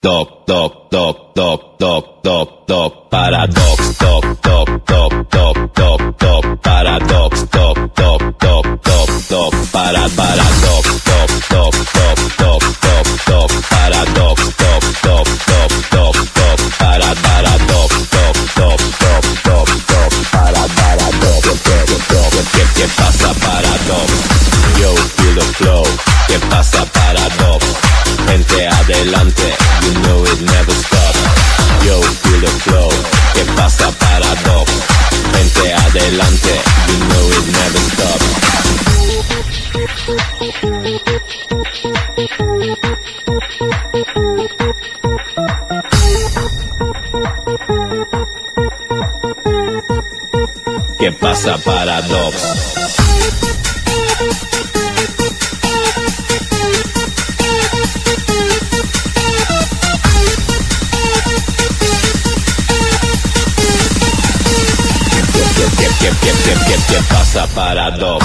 Top, top, top, top, top, top, top, paradox, top, top, top, top, top, top, paradox, top, top, top, top, top, paradox, top, top, top, top, top, top, paradox, top, top, top, top, top, paradox, top, top, top, top, top, paradox, ¿qué pasa paradox? Yo feel the flow, ¿qué pasa paradox? Gente adelante, you know it never stops. Yo feel the flow, ¿qué pasa paradox? Gente adelante, you know it never stops. ¿Qué pasa paradox? ¿Qué pasa paradox?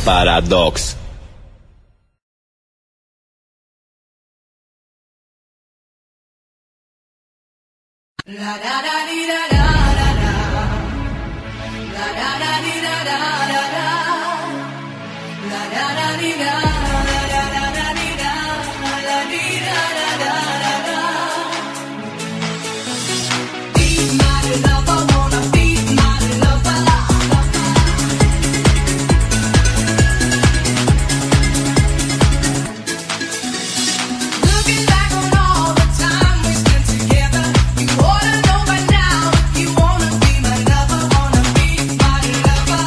Paradox. La da da di da da da da. La da da di da da da da. La da da di da da da da di da. La di da da da da da. Be my lover, wanna be my lover. Looking back on all the time we spent together, you ought to know by now if you wanna be my lover, wanna be my lover.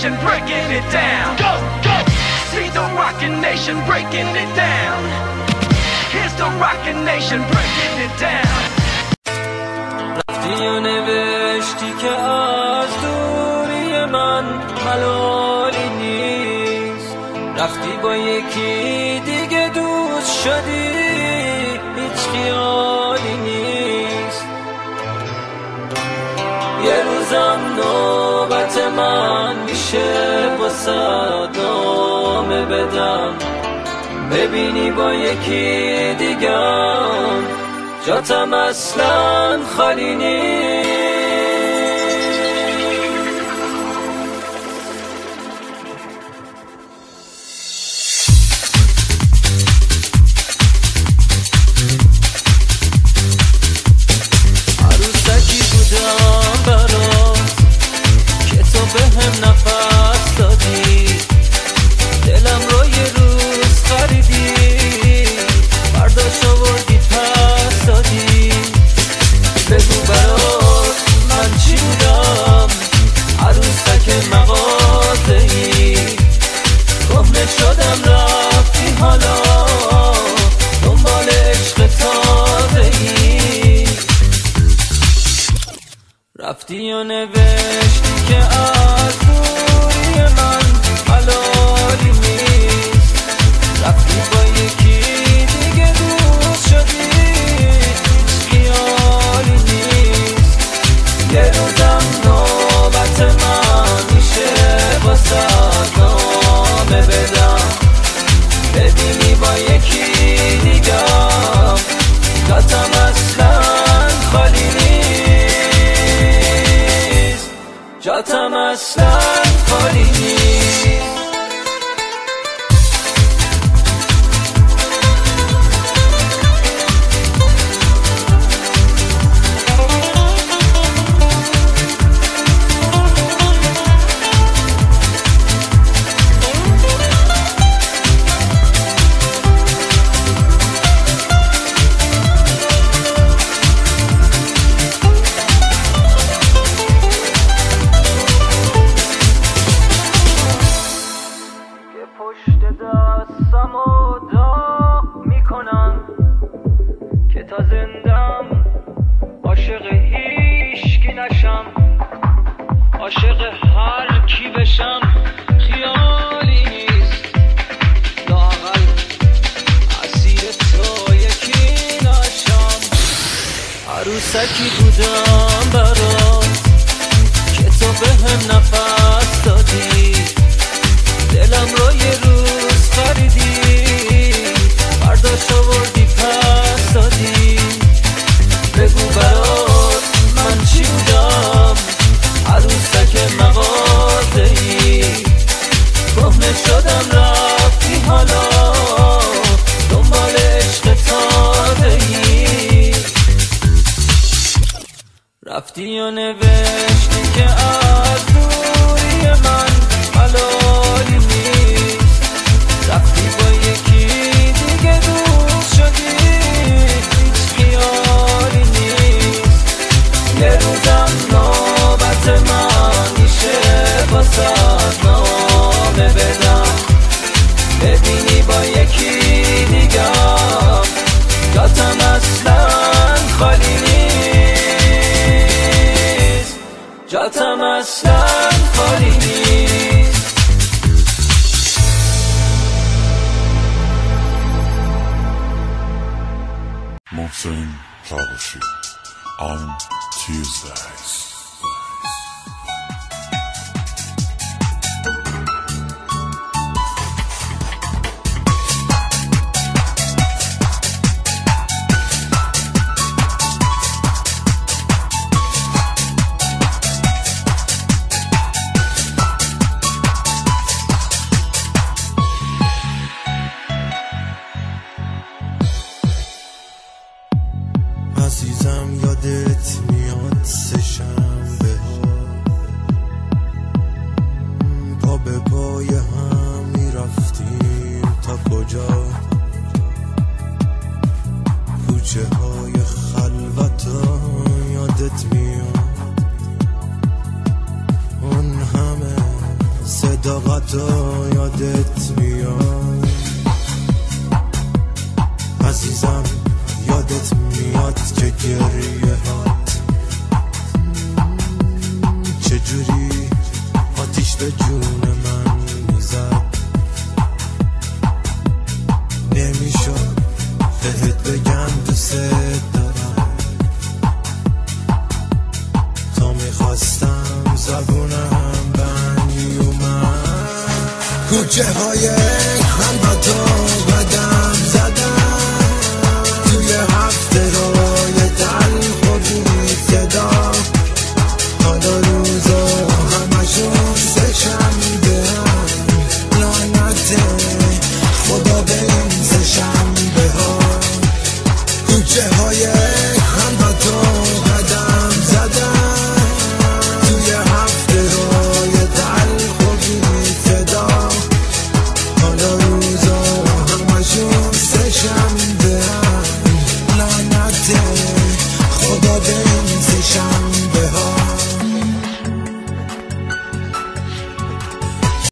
Nation breaking it down. Go, go. See the Rockin' Nation breaking it down. Here's the Rockin' Nation breaking it down. رفتی و نوشتی که از دوری من ملالی نیست، رفتی با یکی دیگه دوست شدی، هیچ خیالی نیست. یه روزم نوبت من میشه واسه نامه بدم، ببینی با یکی دیگم جاتم اصلا خالی نیست. عروسکی بودم برات که تو بهم نفس دادی، دلم رو یه روز خریدی، برداشت آوردی پس دادی. بگو برات من چی بودم، عروسک مغازه‌ای، کهنه شدم رفتی حالا دنبال عشق تازه‌ای. رفتی و نوشتی که از دوری من حلالی نیست، رفتی با یکی دیگه دوست شدی، هیچ خیالی نیست. یه روزم نوبت من میشه واسه نامه بدم، ببینی با یکی دیگم جاتم اصلا خالی نیست، جاتم اصلا خالی نیست. پشت دستم و داغ میکنم که تا زندم عاشق هیچکی نشم، عاشق هر کی بشم خیالی نیست، لااقل اسیر تو یکی نشم. عروسکی بودم برات که تو بهم نفس دادی، دلم رو یه روز خریدی، برداشت آوردی پس دادی. بگو برات من چی بودم، عروسک مغازه‌ای، کهنه شدم رفتی حالا دنبال عشق تازه‌ای. رفتی و نوشتی که از دوری من حلالی نیست، رفتی با یکی دیگه دوست شدی، هیچ خیالی نیست. یه روزم نوبت من میشه واسه نامه بدم، ببینی با یکی دیگم جاتم اصلا خالی نیست، جاتم اصلا خالی نیست. Mohsen Publishing on Tuesdays. عزیزم یادت میاد سه شنبه حتی یادت میاد عزیزم، یادت میاد که گریه هات چجوری آتیش به جون من میزد. نمیشد بهت بگم دوست دارم تا میخواستم زبونم بند میومد. کوچه های